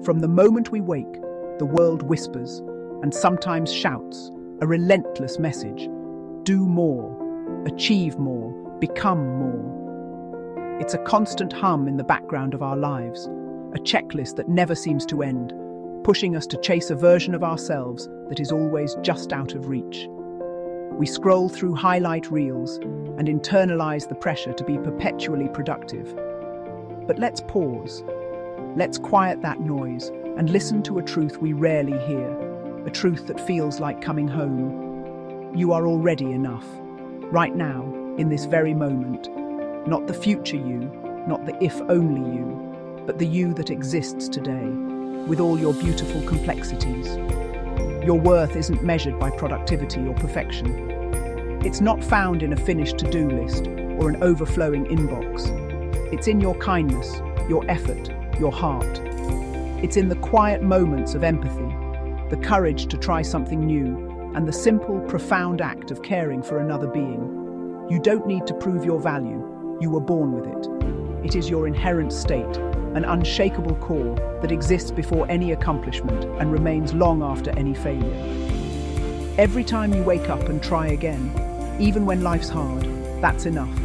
From the moment we wake, the world whispers and sometimes shouts a relentless message. Do more, achieve more, become more. It's a constant hum in the background of our lives, a checklist that never seems to end, pushing us to chase a version of ourselves that is always just out of reach. We scroll through highlight reels and internalize the pressure to be perpetually productive. But let's pause. Let's quiet that noise and listen to a truth we rarely hear, a truth that feels like coming home. You are already enough, right now, in this very moment. Not the future you, not the if-only you, but the you that exists today, with all your beautiful complexities. Your worth isn't measured by productivity or perfection. It's not found in a finished to-do list or an overflowing inbox. It's in your kindness, your effort, your heart. It's in the quiet moments of empathy, the courage to try something new, and the simple, profound act of caring for another being. You don't need to prove your value. You were born with it. It is your inherent state, an unshakable core that exists before any accomplishment and remains long after any failure. Every time you wake up and try again, even when life's hard, that's enough.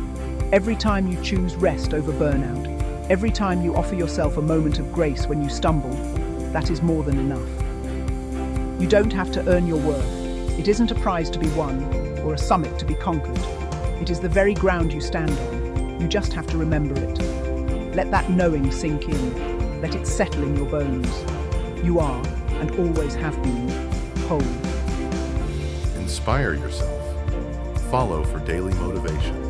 Every time you choose rest over burnout, every time you offer yourself a moment of grace when you stumble, that is more than enough. You don't have to earn your worth. It isn't a prize to be won or a summit to be conquered. It is the very ground you stand on. You just have to remember it. Let that knowing sink in. Let it settle in your bones. You are, and always have been, whole. Inspire yourself. Follow for daily motivation.